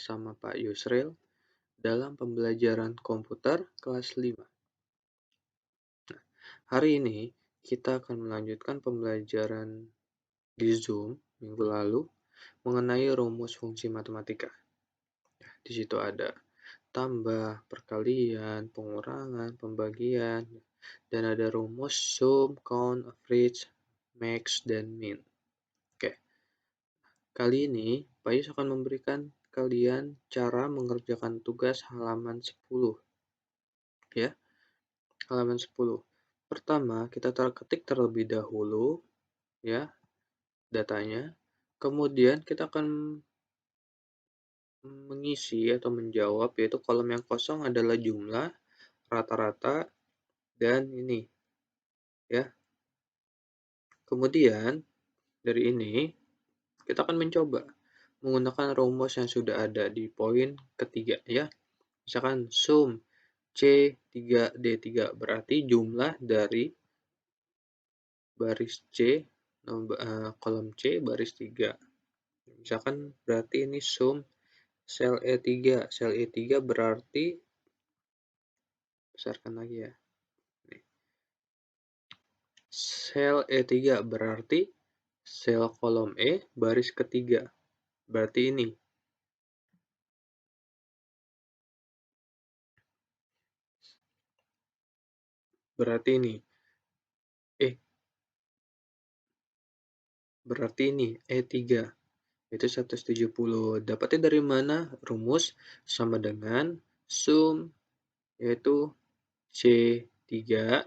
bersama Pak Yusril dalam pembelajaran komputer kelas 5. Hari ini kita akan melanjutkan pembelajaran di Zoom minggu lalu mengenai rumus fungsi matematika. Di situ ada tambah, perkalian, pengurangan, pembagian, dan ada rumus sum, count, average, max, dan min. Oke, kali ini Pak Yus akan memberikan kalian cara mengerjakan tugas halaman 10. Ya, halaman 10. Pertama, kita ketik terlebih dahulu ya datanya. Kemudian kita akan mengisi atau menjawab, yaitu kolom yang kosong adalah jumlah, rata-rata, dan ini ya. Kemudian dari ini kita akan mencoba menggunakan rumus yang sudah ada di poin ketiga ya. Misalkan sum C3D3 berarti jumlah dari baris C, kolom C baris 3. Misalkan berarti ini sum sel E3. Sel E3 berarti, besarkan lagi ya. Sel E3 berarti sel kolom E baris ketiga. Berarti ini. Berarti ini. Berarti ini E3. Itu 170. Dapatnya dari mana? Rumus sama dengan sum, yaitu C3,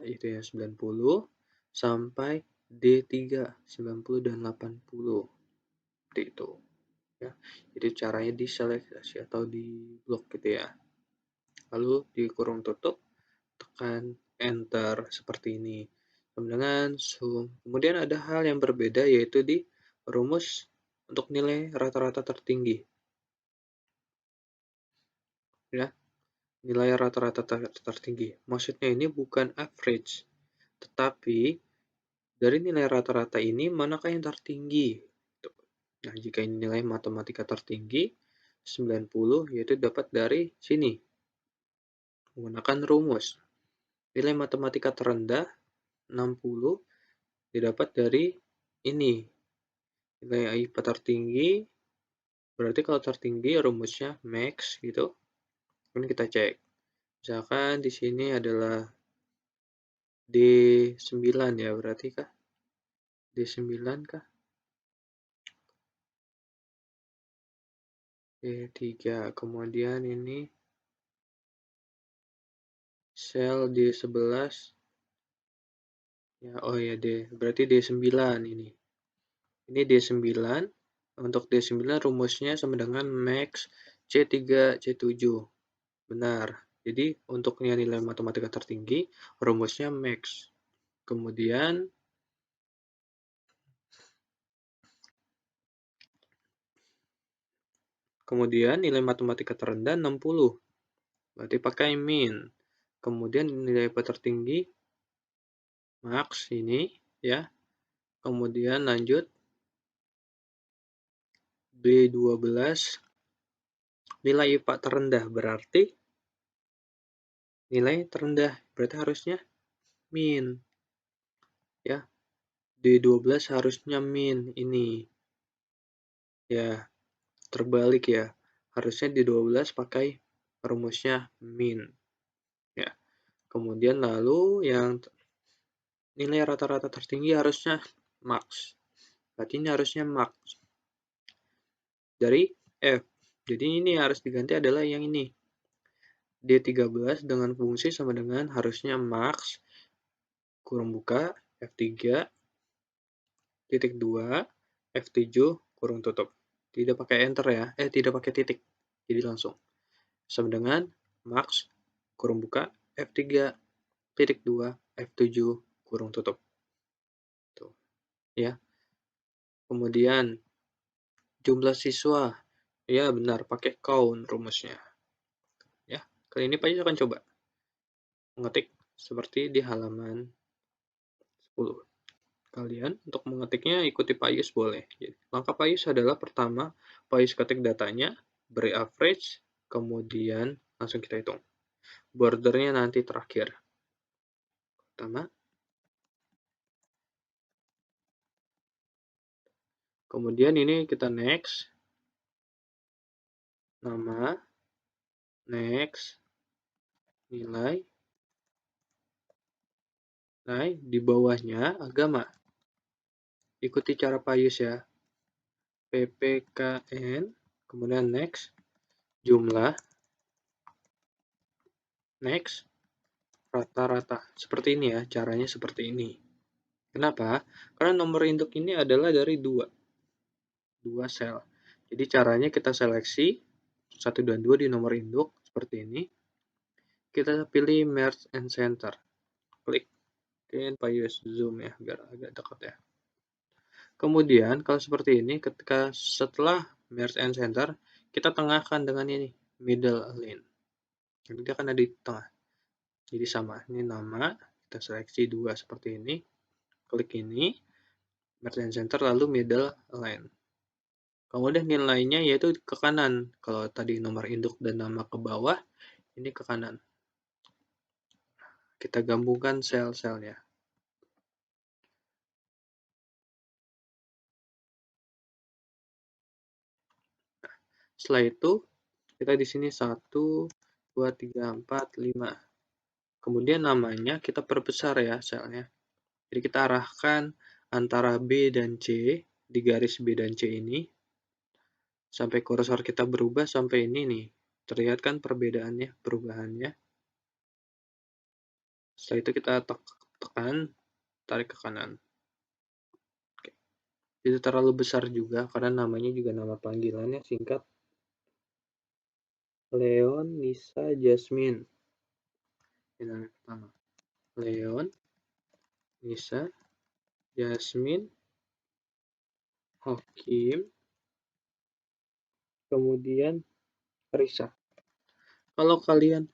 itu yang 90, sampai D3, 90 dan 80. Seperti itu. Ya. Jadi caranya diseleksi atau di blok gitu ya. Lalu di kurung tutup, tekan enter seperti ini. Dengan sum. Kemudian ada hal yang berbeda, yaitu di rumus untuk nilai rata-rata tertinggi. Ya, nilai rata-rata tertinggi. Maksudnya ini bukan average, tetapi dari nilai rata-rata ini manakah yang tertinggi? Nah, jika ini nilai matematika tertinggi, 90, yaitu dapat dari sini. Menggunakan rumus. Nilai matematika terendah, 60, didapat dari ini. Nilai IPA tertinggi, berarti kalau tertinggi rumusnya max gitu. Kemudian kita cek. Misalkan di sini adalah D9 ya, berarti kah? D9 kah? D3. Kemudian ini sel D11. Ya, oh ya berarti D9 ini. Ini D9. Untuk D9 rumusnya sama dengan max C3 C7. Benar. Jadi untuk nilai matematika tertinggi rumusnya max. Kemudian nilai matematika terendah 60. Berarti pakai min. Kemudian nilai tertinggi max ini ya. Kemudian lanjut B12, nilai IPA terendah berarti nilai terendah berarti harusnya min ya. D12 harusnya min ini ya, terbalik ya, harusnya D12 pakai rumusnya min ya. Kemudian lalu yang nilai rata-rata tertinggi harusnya max, berarti ini harusnya max dari F. Jadi ini harus diganti adalah yang ini. D13 dengan fungsi sama dengan harusnya max kurung buka F3 titik 2 F7 kurung tutup. Tidak pakai enter ya. Tidak pakai titik. Jadi langsung. Sama dengan max kurung buka F3 titik 2 F7 kurung tutup. Tuh. Ya. Kemudian jumlah siswa. Ya benar, pakai count rumusnya. Ya. Kali ini Pak Yus akan coba mengetik seperti di halaman 10. Kalian untuk mengetiknya ikuti Pak Yus boleh. Jadi, langkah Pak Yus adalah pertama, Pak Yus ketik datanya, beri average, kemudian langsung kita hitung. Bordernya nanti terakhir. Pertama, kemudian ini kita next, nama, next, nilai, di bawahnya agama. Ikuti cara Payus ya. PPKN, kemudian next, jumlah, next, rata-rata. Seperti ini ya, caranya seperti ini. Kenapa? Karena nomor induk ini adalah dari dua sel. Jadi caranya kita seleksi 1 dan 2 di nomor induk seperti ini. Kita pilih merge and center. Klik. Mungkin Payus zoom ya, biar agak dekat ya. Kemudian kalau seperti ini, ketika setelah merge and center, kita tengahkan dengan ini, middle line. Jadi dia akan ada di tengah. Jadi sama, ini nama, kita seleksi dua seperti ini, klik ini, merge and center, lalu middle line. Kemudian nilainya yaitu ke kanan. Kalau tadi nomor induk dan nama ke bawah, ini ke kanan. Kita gabungkan sel-selnya. Setelah itu, kita di sini 1, 2, 3, 4, 5. Kemudian namanya kita perbesar ya selnya. Jadi kita arahkan antara B dan C, di garis B dan C ini, sampai kursor kita berubah sampai ini nih. Terlihat kan perbedaannya, perubahannya. Setelah itu kita tekan, tarik ke kanan. Oke. Itu terlalu besar juga, karena namanya juga nama panggilannya singkat. Leon, Nisa, Jasmine. Ini nama pertama. Leon, Nisa, Jasmine, Hakim, kemudian Risa. Kalau kalian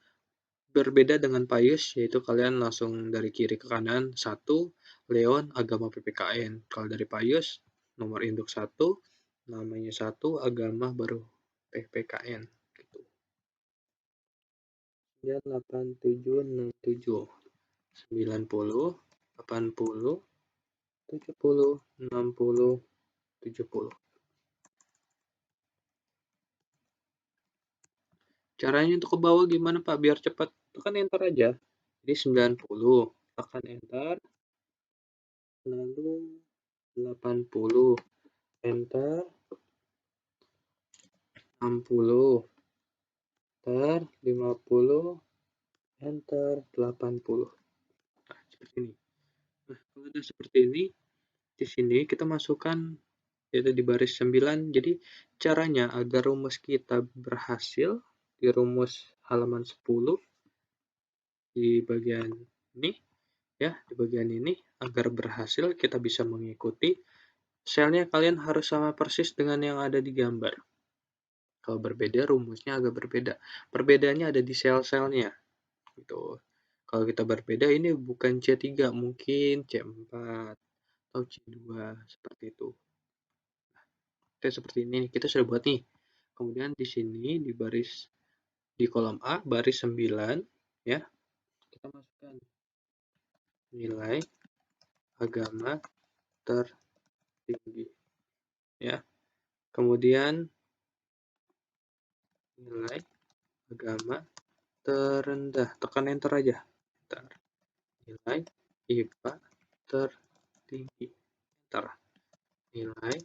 berbeda dengan Payus, yaitu kalian langsung dari kiri ke kanan, 1, Leon, agama PPKN. Kalau dari Payus, nomor induk 1, namanya 1, agama baru PPKN. Gitu. 8, 7, 6, 7, 90, 80, 70, 60, 70. Caranya untuk ke bawah gimana Pak? Biar cepat. Tekan enter aja. Jadi 90. Tekan enter. Lalu 80. Enter. 60. Enter. 50. Enter. 80. Nah, seperti ini. Nah, kalau udah seperti ini, di sini kita masukkan yaitu di baris 9. Jadi caranya agar rumus kita berhasil di rumus halaman 10 di bagian ini ya, di bagian ini agar berhasil kita bisa mengikuti selnya, kalian harus sama persis dengan yang ada di gambar. Kalau berbeda rumusnya agak berbeda. Perbedaannya ada di sel-selnya gitu. Kalau kita berbeda ini bukan C3, mungkin C4 atau C2 seperti itu. Oke, seperti ini kita sudah buat nih. Kemudian di sini di baris di kolom A baris 9 ya. Kita masukkan nilai agama tertinggi ya. Kemudian nilai agama terendah. Tekan enter aja. Enter. Nilai IPA tertinggi. Enter. Nilai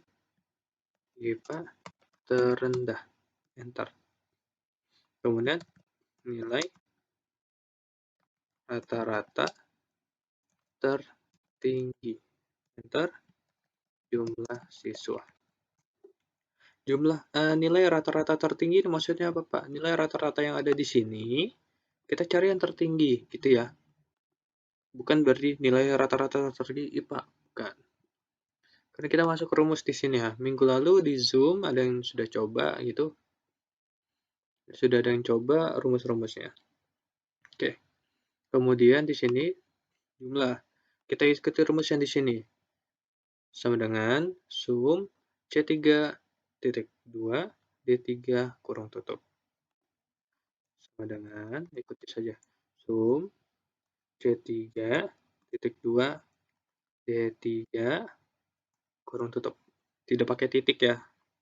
IPA terendah. Enter. Kemudian nilai rata-rata tertinggi. Enter. Jumlah siswa. Nilai rata-rata tertinggi maksudnya apa, Pak? Nilai rata-rata yang ada di sini, kita cari yang tertinggi, gitu ya. Bukan berarti nilai rata-rata tertinggi IPA, bukan. Karena kita masuk ke rumus di sini ya. Minggu lalu di Zoom ada yang sudah coba gitu. Sudah ada yang coba rumus-rumusnya. Oke. Kemudian di sini jumlah. Kita ikuti rumus yang di sini. Sama dengan sum C3 titik 2 D3 kurung tutup. Sama dengan, ikuti saja. Sum C3 titik 2 D3 kurung tutup. Tidak pakai titik ya.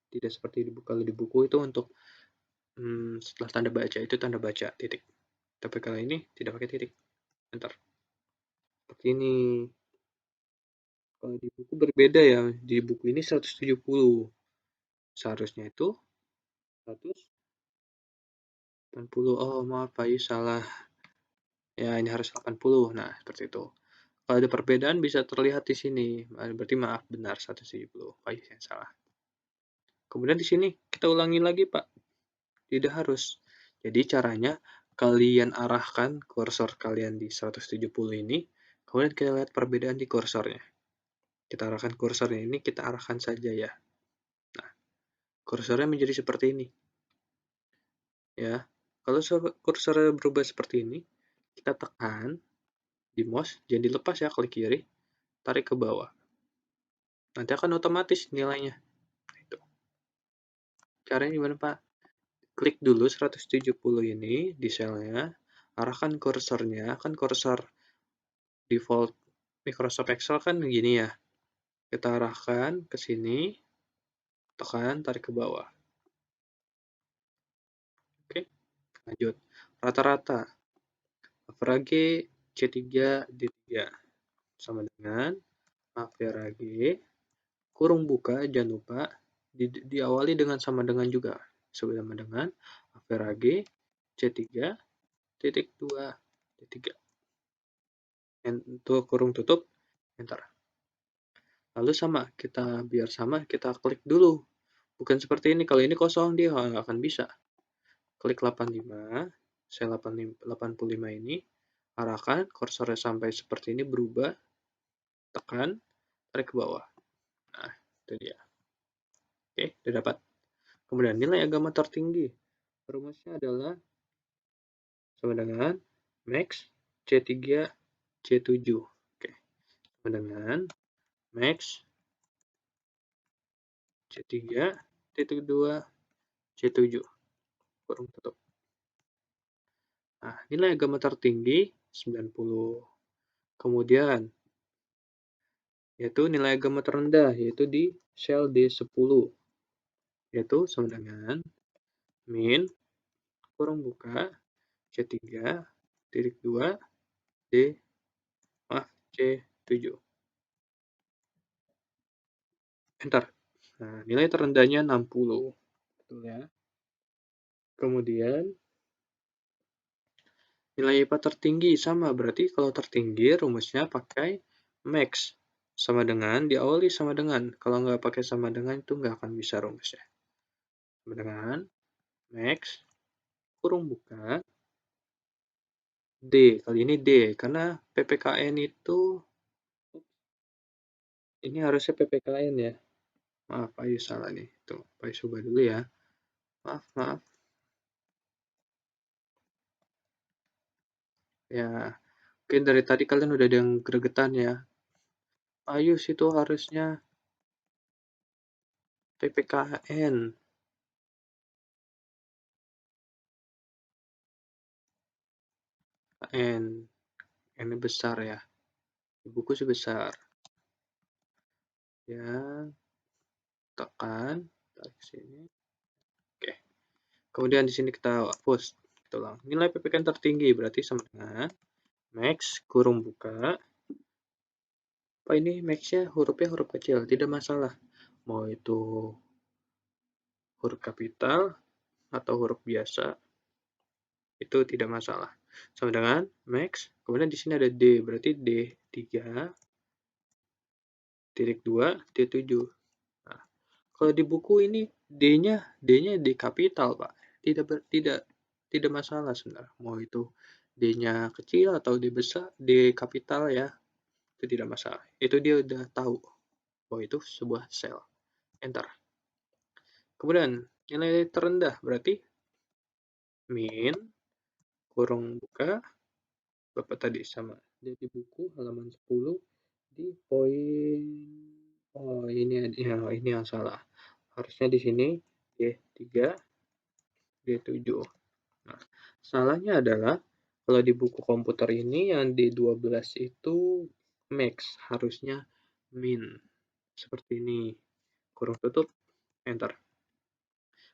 Tidak seperti kalau di buku itu untuk setelah tanda baca itu tanda baca titik. Tapi kalau ini tidak pakai titik. Enter. Seperti ini. Kalau di buku berbeda ya. Di buku ini 170. Seharusnya itu 180. Oh, maaf Pak, salah. Ya, ini harus 80. Nah, seperti itu. Kalau ada perbedaan bisa terlihat di sini. Berarti maaf, benar 170. Pak, yang salah. Kemudian di sini kita ulangi lagi, Pak. Tidak harus. Jadi caranya kalian arahkan kursor kalian di 170 ini, kemudian kita lihat perbedaan di kursornya. Kita arahkan kursornya ini, kita arahkan saja ya. Nah, kursornya menjadi seperti ini. Ya, kalau kursornya berubah seperti ini, kita tekan di mouse, jangan dilepas ya, klik kiri, tarik ke bawah. Nanti akan otomatis nilainya. Itu. Caranya gimana, Pak? Klik dulu 170 ini di selnya, arahkan kursornya, kan kursor default Microsoft Excel kan begini ya. Kita arahkan ke sini, tekan, tarik ke bawah. Oke, lanjut. Rata-rata. Average C3 D3 sama dengan average kurung buka, jangan lupa diawali dengan sama dengan juga. Sama dengan average C3 titik 2 D3. Untuk kurung tutup, enter. Lalu sama, biar sama, kita klik dulu. Bukan seperti ini, kalau ini kosong dia nggak akan bisa. Klik 85, sel 85 ini, arahkan kursornya sampai seperti ini berubah, tekan, tarik ke bawah. Nah, itu dia. Oke, sudah dapat. Kemudian nilai agama tertinggi. Rumusnya adalah sama dengan max C3 C7. Oke, sama dengan max C3 titik 2 C7 kurung tutup. Nah, nilai agama tertinggi 90. Kemudian yaitu nilai agama terendah yaitu di sel D10 yaitu sama dengan min kurung buka C3 titik 2 C7. Enter. Nah, nilai terendahnya 60. Betul ya. Kemudian nilai IPA tertinggi sama, berarti kalau tertinggi rumusnya pakai max. Sama dengan, diawali sama dengan. Kalau nggak pakai sama dengan itu nggak akan bisa rumusnya. Sama dengan max, kurung buka, D. Kali ini D, karena PPKN itu, ini harusnya PPKN ya. Maaf, Ayu salah nih. Tuh, Ayu coba dulu ya. Maaf, maaf. Ya, mungkin dari tadi kalian udah ada yang gregetan ya. Ayu itu harusnya PPKN. N. N besar ya. Di buku sih besar. Ya, tekan, tarik sini. Oke. Kemudian di sini kita hapus. Kita ulang. Nilai PPKN tertinggi berarti sama dengan max kurung buka. Apa ini max-nya hurufnya huruf kecil, tidak masalah. Mau itu huruf kapital atau huruf biasa, itu tidak masalah. Sama dengan max, kemudian di sini ada D, berarti D3 titik 2 D7. Nah, kalau di buku ini D-nya D kapital, Pak. Tidak masalah sebenarnya. Mau itu D-nya kecil atau D besar, D kapital ya, itu tidak masalah. Itu dia udah tahu bahwa itu sebuah sel. Enter. Kemudian nilai terendah berarti min kurung buka Bapak tadi sama. Jadi buku halaman 10 di poin, oh ini ya, ini yang salah. Harusnya di sini D3, D7. Nah, salahnya adalah kalau di buku komputer ini yang D12 itu max, harusnya min. Seperti ini. Kurung tutup, enter.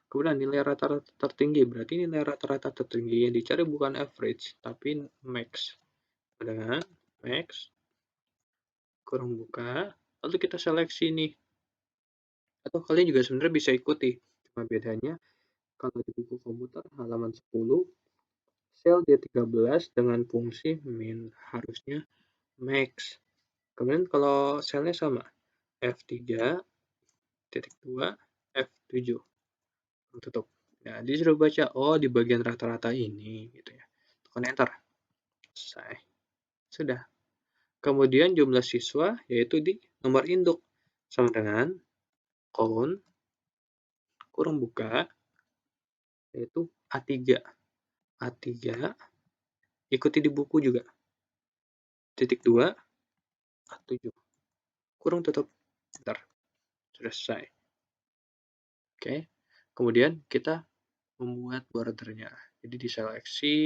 Kemudian nilai rata-rata tertinggi, berarti nilai rata-rata tertinggi yang dicari bukan average, tapi max. Dengan max, kurung buka, lalu kita seleksi nih. Atau kalian juga sebenarnya bisa ikuti. Cuma bedanya, kalau di buku komputer halaman 10, sel D13 dengan fungsi min, harusnya max. Kemudian kalau selnya sama, F3, titik 2, F7. Tutup. Nah, disuruh baca, oh di bagian rata-rata ini, gitu ya. Tekan enter. Selesai. Sudah. Kemudian jumlah siswa, yaitu di nomor induk. Sama dengan count, kurung buka, yaitu A3. A3, ikuti di buku juga. Titik 2, A7. Kurung tutup. Enter. Sudah selesai. Oke. Kemudian kita membuat bordernya. Jadi diseleksi.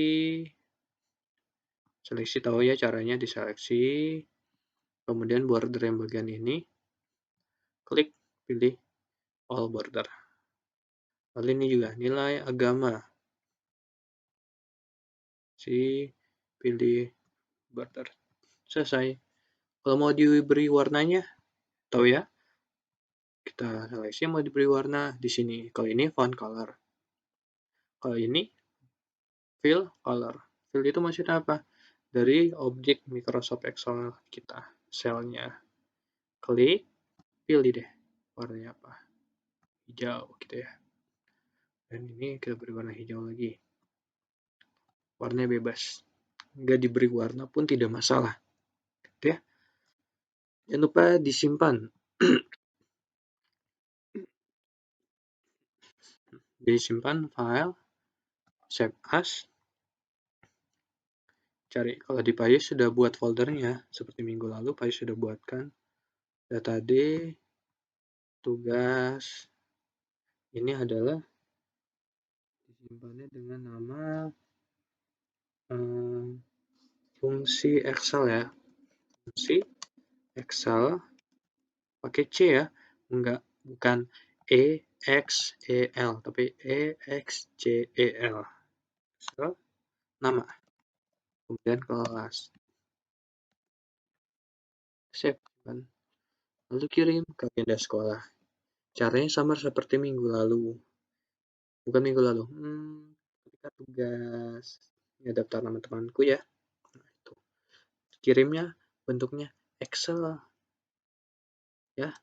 Seleksi tahu ya caranya diseleksi. Kemudian border yang bagian ini. Klik, pilih all border. Lalu ini juga nilai agama. Pilih border. Selesai. Kalau mau diberi warnanya, tahu ya? Kita seleksi mau diberi warna di sini. Kalau ini font color. Kalau ini fill color. Fill itu maksudnya apa? Dari objek Microsoft Excel kita, selnya. Klik, pilih deh warnanya apa. Hijau gitu ya. Dan ini kita beri warna hijau lagi. Warnanya bebas. Nggak diberi warna pun tidak masalah. Gitu ya. Jangan lupa disimpan. Disimpan file, save as. Cari, kalau di Payus sudah buat foldernya, seperti minggu lalu Payus sudah buatkan. Data D, tugas. Ini adalah disimpannya dengan nama fungsi Excel ya. Fungsi Excel pakai C ya, bukan EXEL, tapi EXCEL. Excel, nama, kemudian kelas. Save, kan? Lalu kirim ke agenda sekolah. Caranya sama seperti minggu lalu. Bukan minggu lalu. Ketika tugas. Ya, daftar nama temanku ya. Nah, itu. Kirimnya bentuknya Excel. Ya,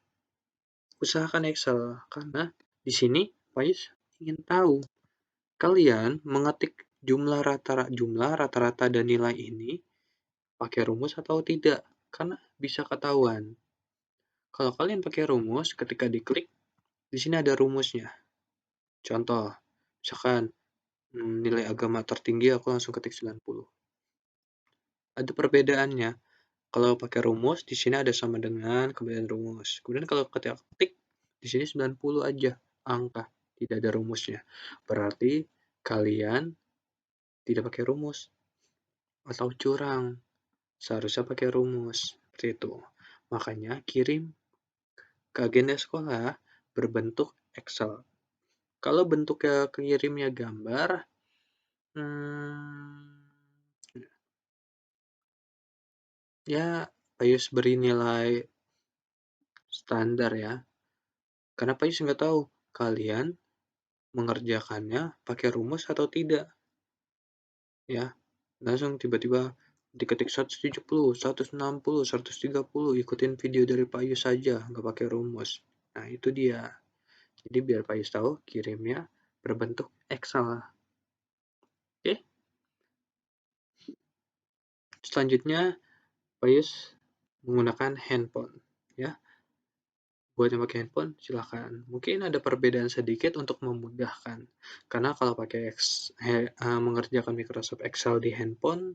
usahakan Excel. Karena di sini Pais ingin tahu kalian mengetik jumlah rata-rata dan nilai ini pakai rumus atau tidak. Karena bisa ketahuan. Kalau kalian pakai rumus, ketika diklik, di sini ada rumusnya. Contoh, misalkan nilai agama tertinggi aku langsung ketik 90. Ada perbedaannya. Kalau pakai rumus, di sini ada sama dengan, kemudian rumus. Kemudian kalau ketik, di sini 90 aja angka, tidak ada rumusnya. Berarti kalian tidak pakai rumus atau curang. Seharusnya pakai rumus. Seperti itu. Makanya kirim ke agenda sekolah berbentuk Excel. Kalau bentuknya kirimnya gambar, ya Payus beri nilai standar ya. Karena Payus nggak tahu kalian mengerjakannya pakai rumus atau tidak. Ya, langsung tiba-tiba diketik 170, 160, 130, ikutin video dari Payus saja, nggak pakai rumus. Nah, itu dia. Jadi biar Payus tahu, kirimnya berbentuk Excel. Oke. Selanjutnya, Payus menggunakan handphone. Ya, buat yang pakai handphone, silahkan. Mungkin ada perbedaan sedikit untuk memudahkan. Karena kalau pakai mengerjakan Microsoft Excel di handphone,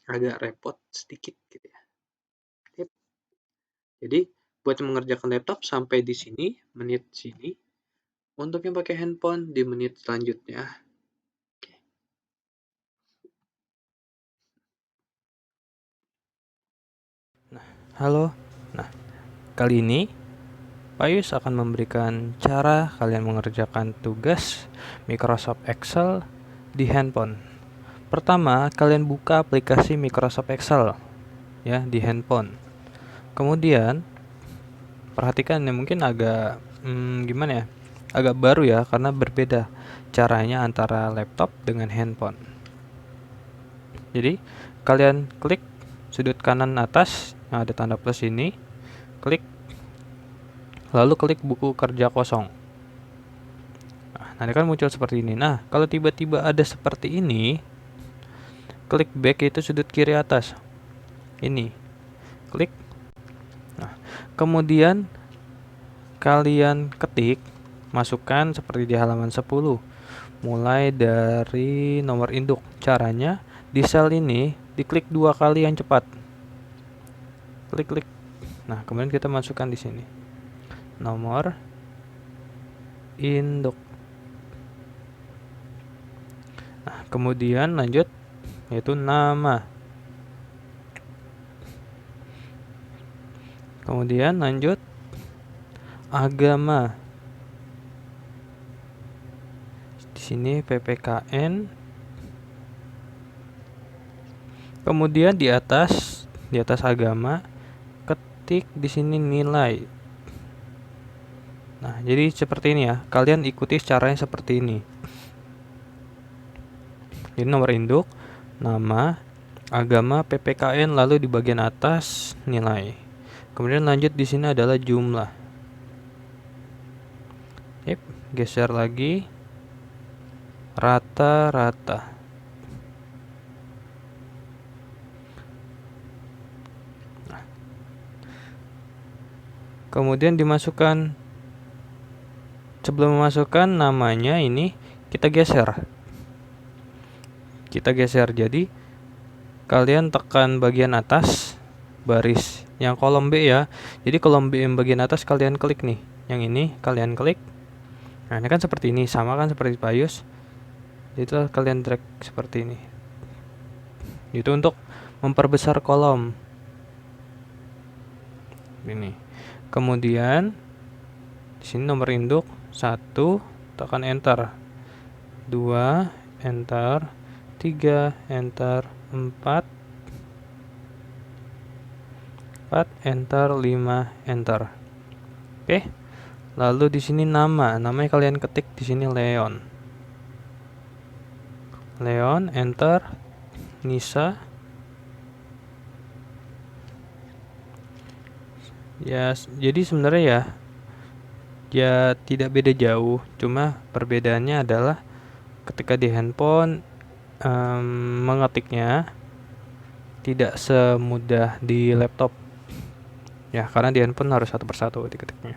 agak repot sedikit gitu ya. Jadi, buat mengerjakan laptop sampai di sini, menit sini, untuk yang pakai handphone di menit selanjutnya. Halo. Nah, kali ini Pak Yus akan memberikan cara kalian mengerjakan tugas Microsoft Excel di handphone. Pertama, kalian buka aplikasi Microsoft Excel ya di handphone. Kemudian perhatikan ya, mungkin agak gimana ya? Agak baru ya karena berbeda caranya antara laptop dengan handphone. Jadi, kalian klik sudut kanan atas yang ada tanda plus ini, klik, lalu klik buku kerja kosong. Nah, nanti kan muncul seperti ini. Nah, kalau tiba-tiba ada seperti ini, klik back itu sudut kiri atas. Ini, klik. Nah, kemudian kalian ketik, masukkan seperti di halaman 10. Mulai dari nomor induk. Caranya, di sel ini diklik 2 kali yang cepat. Klik. Nah, kemudian kita masukkan di sini nomor induk. Nah, kemudian lanjut yaitu nama. Kemudian lanjut agama. Di sini PPKN. Kemudian di atas agama ketik di sini nilai. Nah, jadi seperti ini ya. Kalian ikuti caranya seperti ini. Jadi nomor induk, nama, agama, PPKN, lalu di bagian atas nilai. Kemudian lanjut di sini adalah jumlah. Yep, geser lagi. Rata-rata. Nah, kemudian dimasukkan. Sebelum memasukkan namanya ini kita geser. Jadi kalian tekan bagian atas baris yang kolom B ya. Jadi kolom B yang bagian atas kalian klik nih. Yang ini kalian klik. Nah, ini kan seperti ini, sama kan seperti Pak Yus. Itu kalian drag seperti ini. Itu untuk memperbesar kolom. Ini. Kemudian di sini nomor induk 1, tekan enter. 2, enter. 3, enter. 4, enter. 5, enter. Oke. Lalu di sini namanya kalian ketik di sini Leon, enter. Nisa. Ya, jadi sebenarnya ya tidak beda jauh, cuma perbedaannya adalah ketika di handphone mengetiknya tidak semudah di laptop ya, karena di handphone harus satu persatu diketiknya.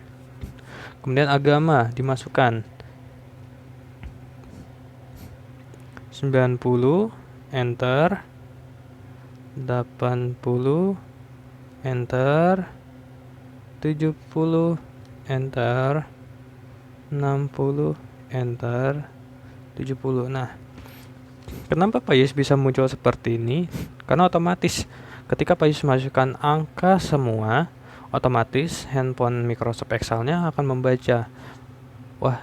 Kemudian agama dimasukkan 90, enter. 80, enter. 70, enter. 60, enter. 70. Nah, kenapa Pak Yus bisa muncul seperti ini? Karena otomatis ketika Pak Yus masukkan angka semua, otomatis handphone Microsoft Excel-nya akan membaca, wah,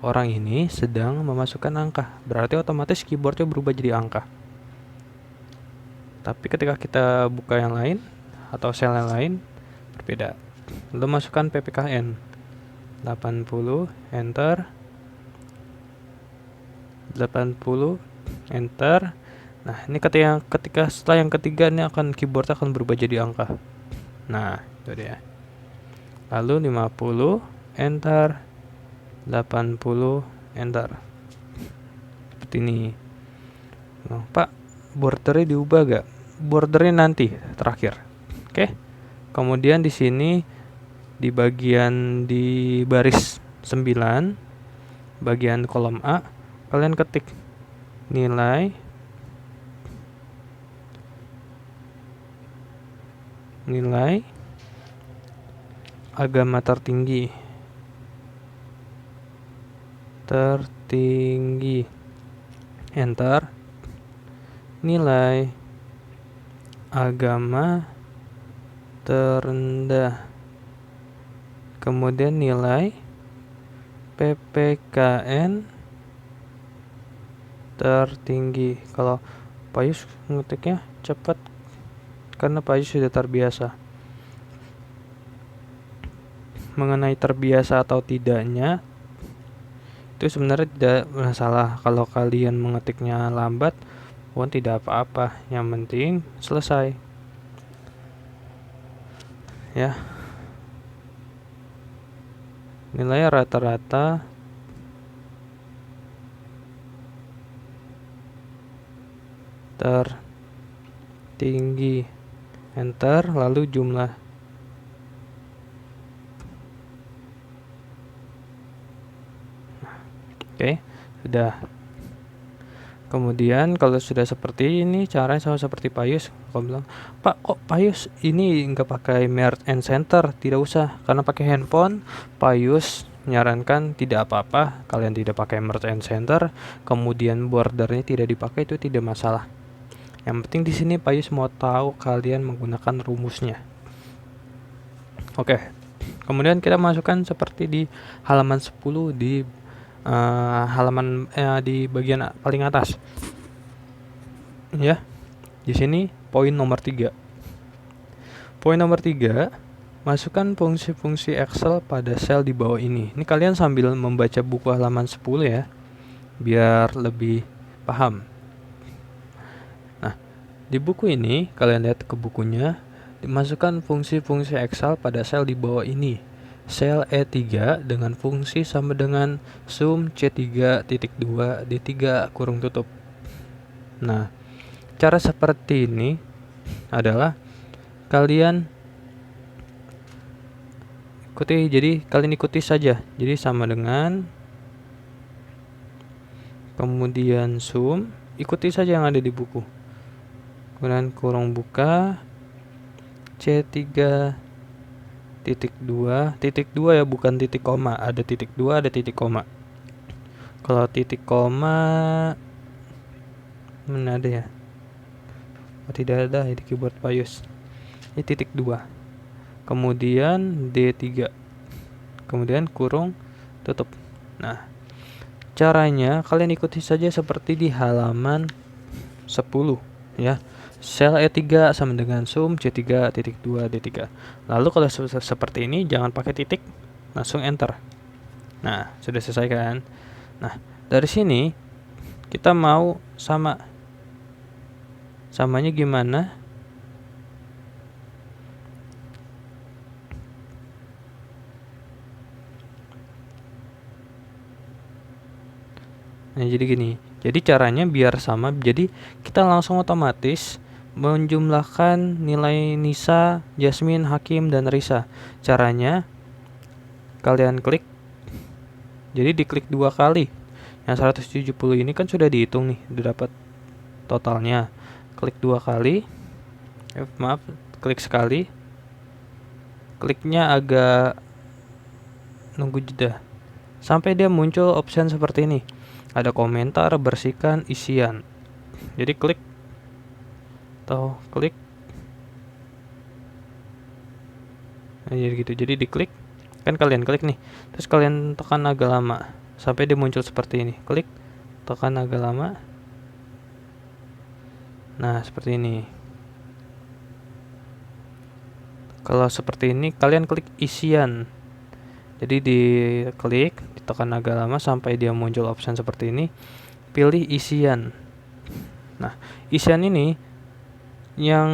orang ini sedang memasukkan angka. Berarti otomatis keyboardnya berubah jadi angka. Tapi ketika kita buka yang lain atau sel yang lain, berbeda. Lalu masukkan PPKN 80, enter. 80, enter. Nah, ini ketika setelah yang ketiga ini keyboard akan berubah jadi angka. Nah, itu dia. Lalu 50, enter. 80, enter. Seperti ini. Nah, Pak, bordernya diubah gak? Bordernya nanti terakhir. Oke. Kemudian di sini di bagian di baris 9, bagian kolom A, kalian ketik nilai agama tertinggi. tertinggi, enter. Nilai agama terendah, kemudian nilai PPKN tertinggi. Kalau Payus ngetiknya cepat karena Payus sudah terbiasa. Mengenai terbiasa atau tidaknya, itu sebenarnya tidak masalah. Kalau kalian mengetiknya lambat pun tidak apa-apa, yang penting selesai ya. Nilai rata-rata tertinggi, enter, lalu jumlah. Oke, sudah. Kemudian kalau sudah seperti ini, caranya sama seperti Payus. Aku bilang, Pak, kok Payus ini nggak pakai merge and center? Tidak usah, karena pakai handphone. Payus menyarankan tidak apa-apa, kalian tidak pakai merge and center, kemudian bordernya tidak dipakai, itu tidak masalah. Yang penting di sini Payus mau tahu kalian menggunakan rumusnya. Oke, kemudian kita masukkan seperti di halaman 10 di di bagian paling atas ya. Di sini poin nomor 3. Poin nomor 3, masukkan fungsi-fungsi Excel pada sel di bawah ini. Ini kalian sambil membaca buku halaman 10 ya, biar lebih paham. Nah, di buku ini kalian lihat ke bukunya, dimasukkan fungsi-fungsi Excel pada sel di bawah ini. Sel E3 dengan fungsi sama dengan sum C3.2 D3 kurung tutup. Nah, cara seperti ini adalah kalian ikuti, jadi kalian ikuti saja. Jadi sama dengan, kemudian sum, ikuti saja yang ada di buku. Kemudian kurung buka C3.2 titik 2 ya, bukan titik koma. Ada titik 2, ada titik koma. Kalau titik koma mana ada ya? Oh, tidak ada di keyboard Payus. Ini titik 2. Kemudian D3. Kemudian kurung tutup. Nah, caranya kalian ikuti saja seperti di halaman 10 ya. Sel E3 sama dengan sum C3.2 D3. Lalu kalau seperti ini jangan pakai titik, langsung enter. Nah, sudah selesai kan? Nah, dari sini kita mau samanya gimana? Nah, jadi gini. Jadi caranya biar sama, jadi kita langsung otomatis menjumlahkan nilai Nisa, Jasmine, Hakim, dan Risa. Caranya kalian klik, jadi diklik 2 kali. Yang 170 ini kan sudah dihitung nih, udah dapat totalnya. Klik 2 kali, klik sekali. Kliknya agak nunggu jeda sampai dia muncul option seperti ini. Ada komentar, bersihkan isian. Jadi klik atau klik. Nah, jadi gitu. Jadi diklik, kan kalian klik nih. Terus kalian tekan agak lama sampai dia muncul seperti ini. Klik, tekan agak lama. Nah, seperti ini. Kalau seperti ini kalian klik isian. Jadi diklik, ditekan agak lama sampai dia muncul option seperti ini. Pilih isian. Nah, isian ini yang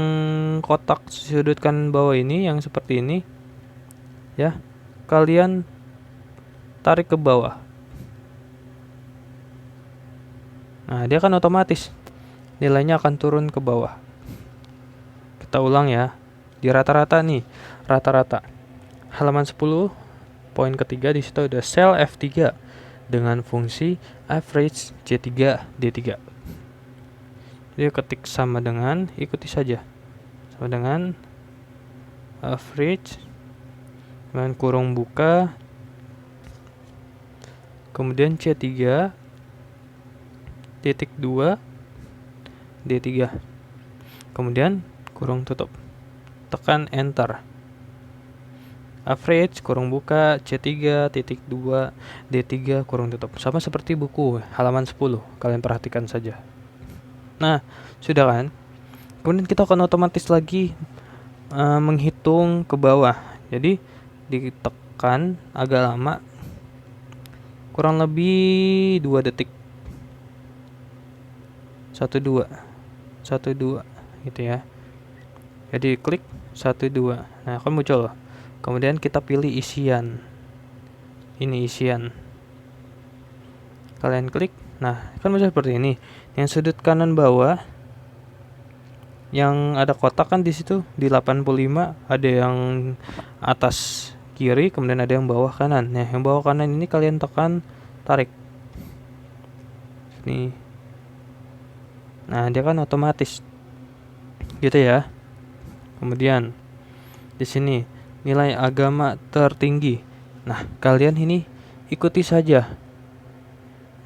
kotak sudut kanan bawah ini, yang seperti ini ya, kalian tarik ke bawah. Nah, dia kan otomatis nilainya akan turun ke bawah. Kita ulang ya. Di rata-rata nih, rata-rata halaman 10 poin ketiga, di situ ada sel F3 dengan fungsi average C3 D3. Jadi ketik sama dengan, ikuti saja. Sama dengan average dengan kurung buka kemudian C3 titik 2 D3, kemudian kurung tutup, tekan enter. Average kurung buka C3 titik 2 D3 kurung tutup, sama seperti buku halaman 10, kalian perhatikan saja. Nah, sudah kan? Kemudian kita akan otomatis lagi menghitung ke bawah. Jadi ditekan agak lama, kurang lebih 2 detik. 12 gitu ya. Jadi klik 12. Nah, akan muncul. Kemudian kita pilih isian. Ini isian. Kalian klik. Nah, kan muncul seperti ini. Yang sudut kanan bawah yang ada kotak kan di situ di 85, ada yang atas kiri, kemudian ada yang bawah kanan. Nah, yang bawah kanan ini kalian tekan, tarik. Nih. Nah, dia kan otomatis. Gitu ya. Kemudian di sini nilai agama tertinggi. Nah, kalian ini ikuti saja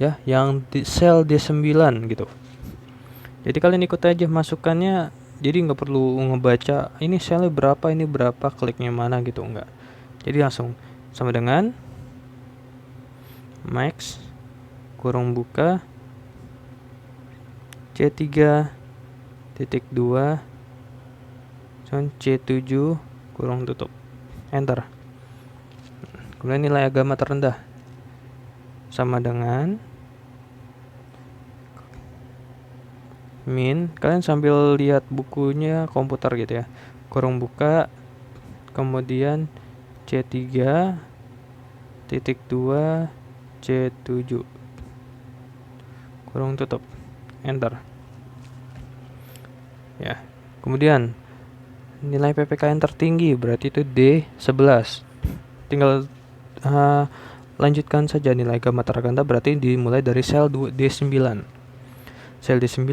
ya, yang di sel D9 gitu. Jadi kalian ikut aja masukannya, jadi nggak perlu ngebaca ini selnya berapa, ini berapa, kliknya mana gitu, enggak. Jadi langsung sama dengan max kurung buka C3 titik 2 C7 kurung tutup, enter. Kemudian nilai agama terendah sama dengan min, kalian sambil lihat bukunya komputer gitu ya, kurung buka kemudian C3 titik 2 C7 kurung tutup, enter ya. Kemudian nilai PPKN tertinggi berarti itu D11, tinggal lanjutkan saja. Nilai agama terrendah berarti dimulai dari sel D9, sel D9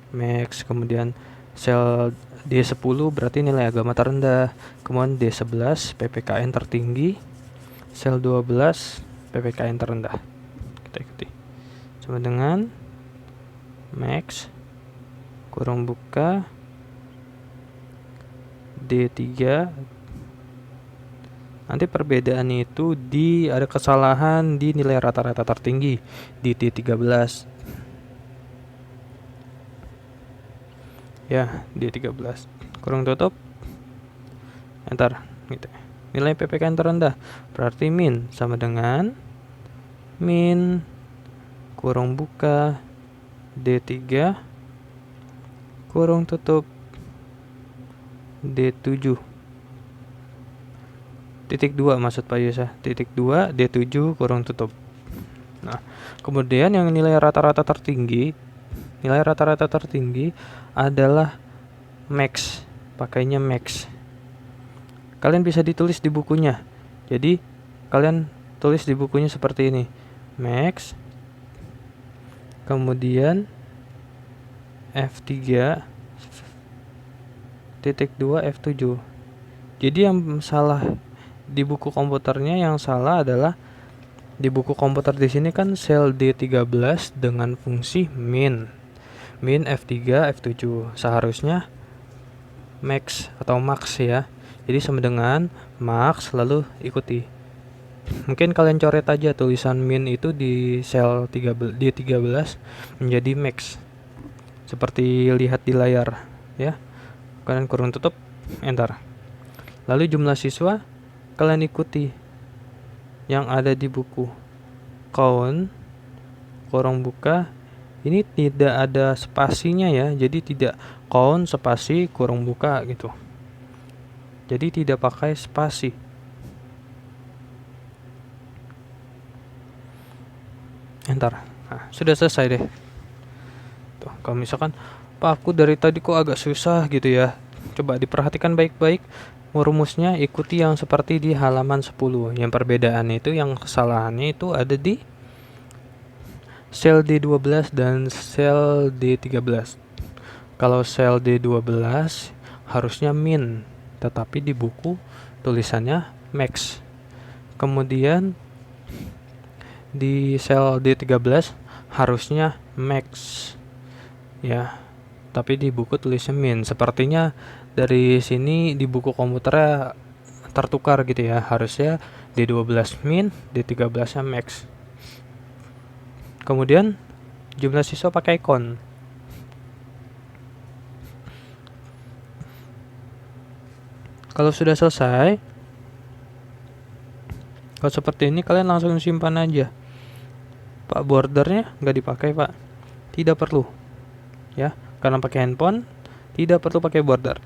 max, kemudian sel D10 berarti nilai agama terendah, kemudian D11 PPKN tertinggi, sel 12 PPKN terendah. Kita ikuti sama dengan max kurung buka D3. Nanti perbedaan itu ada kesalahan di nilai rata-rata tertinggi di D13 ya, D13 kurung tutup, enter gitu. Nilai PPKN terendah berarti min sama dengan min kurung buka D3 kurung tutup D7 titik 2, maksud Pak Yusa, titik 2 D7 kurung tutup. Nah, kemudian yang nilai rata-rata tertinggi adalah max, pakainya max. Kalian bisa ditulis di bukunya. Jadi kalian tulis di bukunya seperti ini, max kemudian F3 titik 2 F7. Jadi yang salah di buku komputernya, yang salah adalah di buku komputer di sini kan sel D13 dengan fungsi min F3 F7, seharusnya max atau max ya. Jadi sama dengan max lalu ikuti. Mungkin kalian coret aja tulisan min itu di sel D13 menjadi max, seperti lihat di layar ya. Kalian kurung tutup, enter. Lalu jumlah siswa kalian ikuti yang ada di buku. Count kurung buka, ini tidak ada spasinya ya, jadi tidak count spasi kurung buka gitu. Jadi tidak pakai spasi. Enter. Nah, sudah selesai deh. Tuh, kalau misalkan Pak, aku dari tadi kok agak susah gitu ya, coba diperhatikan baik-baik rumusnya, ikuti yang seperti di halaman 10. Yang perbedaan itu, yang kesalahannya itu ada di sel D12 dan sel D13. Kalau sel D12 harusnya min, tetapi di buku tulisannya max. Kemudian di sel D13 harusnya max ya, tapi di buku tulisnya min. Sepertinya dari sini di buku komputernya tertukar gitu ya, harusnya D12 min, D13 nya max. Kemudian jumlah siswa pakai kon. Kalau sudah selesai, kalau seperti ini kalian langsung simpan aja. Pak, bordernya nggak dipakai pak, tidak perlu ya, karena pakai handphone tidak perlu pakai border.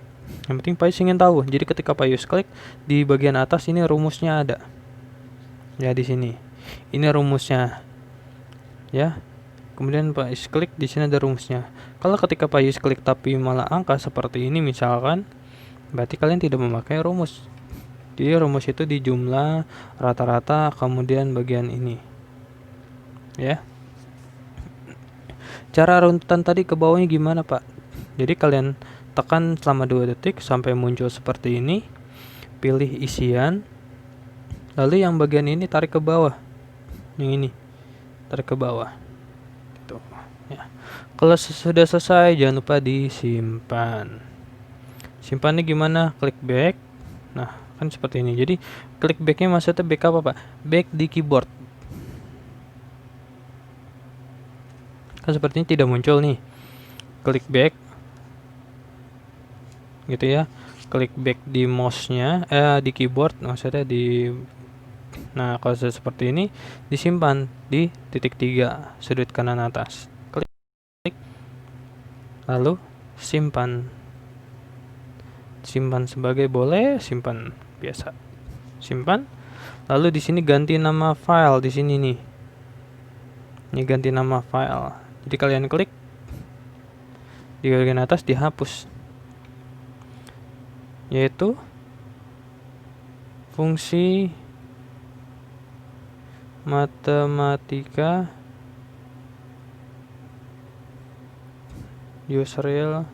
Yang penting Pak Yus ingin tahu. Jadi ketika Pak Yus klik di bagian atas ini rumusnya ada ya, di sini ini rumusnya ya. Kemudian Pak Yus klik di sini ada rumusnya. Kalau ketika Pak Yus klik tapi malah angka seperti ini misalkan, berarti kalian tidak memakai rumus. Jadi rumus itu di jumlah rata-rata kemudian bagian ini ya. Cara runtutan tadi ke bawahnya gimana Pak? Jadi kalian tekan selama 2 detik sampai muncul seperti ini, pilih isian, lalu yang bagian ini tarik ke bawah, yang ini tarik ke bawah gitu ya. Kalau sudah selesai jangan lupa disimpan. Simpannya gimana? Klik back. Nah kan seperti ini. Jadi klik backnya maksudnya back apa Pak? Back di keyboard. Kan sepertinya tidak muncul nih. Klik back gitu ya. Klik back di mouse-nya, di keyboard maksudnya di. Nah kalau sudah seperti ini disimpan di titik 3 sudut kanan atas. Klik lalu simpan. Simpan sebagai boleh, simpan biasa. Simpan. Lalu di sini ganti nama file di sini nih. Ini ganti nama file. Jadi kalian klik di bagian atas dihapus. Yaitu fungsi matematika Yusril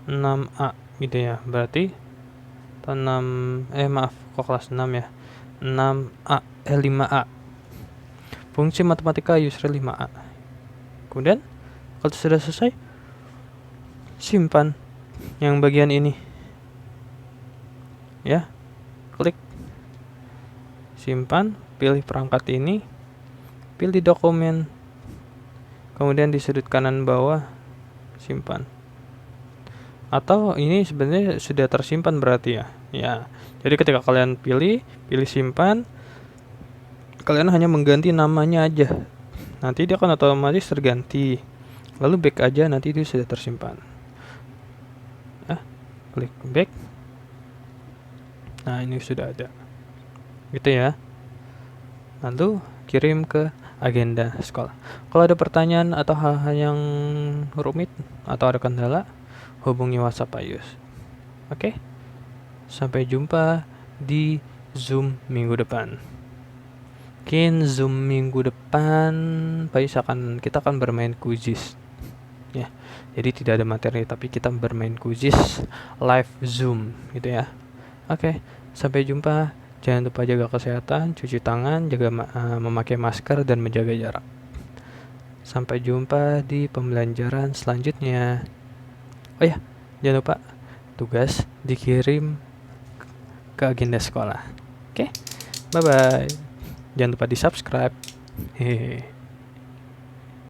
6A gitu ya. Berarti 6 maaf kok kelas 6 ya. 5A. Fungsi matematika Yusril 5A. Kemudian kalau sudah selesai, simpan yang bagian ini ya. Klik simpan, pilih perangkat ini, pilih dokumen, kemudian di sudut kanan bawah simpan. Atau ini sebenarnya sudah tersimpan berarti ya. Ya. Jadi ketika kalian pilih simpan, kalian hanya mengganti namanya aja. Nanti dia akan otomatis terganti. Lalu back aja, nanti itu sudah tersimpan. Klik back. Nah, ini sudah ada. Gitu ya. Lalu kirim ke agenda sekolah. Kalau ada pertanyaan atau hal-hal yang rumit atau ada kendala, hubungi WhatsApp Pak Yus. Oke? Sampai jumpa di Zoom minggu depan. Mungkin Zoom minggu depan Pak Yus kita akan bermain QGIS. Ya. Jadi tidak ada materi tapi kita bermain QGIS live Zoom gitu ya. Oke, sampai jumpa. Jangan lupa jaga kesehatan, cuci tangan, memakai masker dan menjaga jarak. Sampai jumpa di pembelajaran selanjutnya. Oh ya, jangan lupa tugas dikirim ke agenda sekolah. Oke, bye bye. Jangan lupa di subscribe. Hehehe.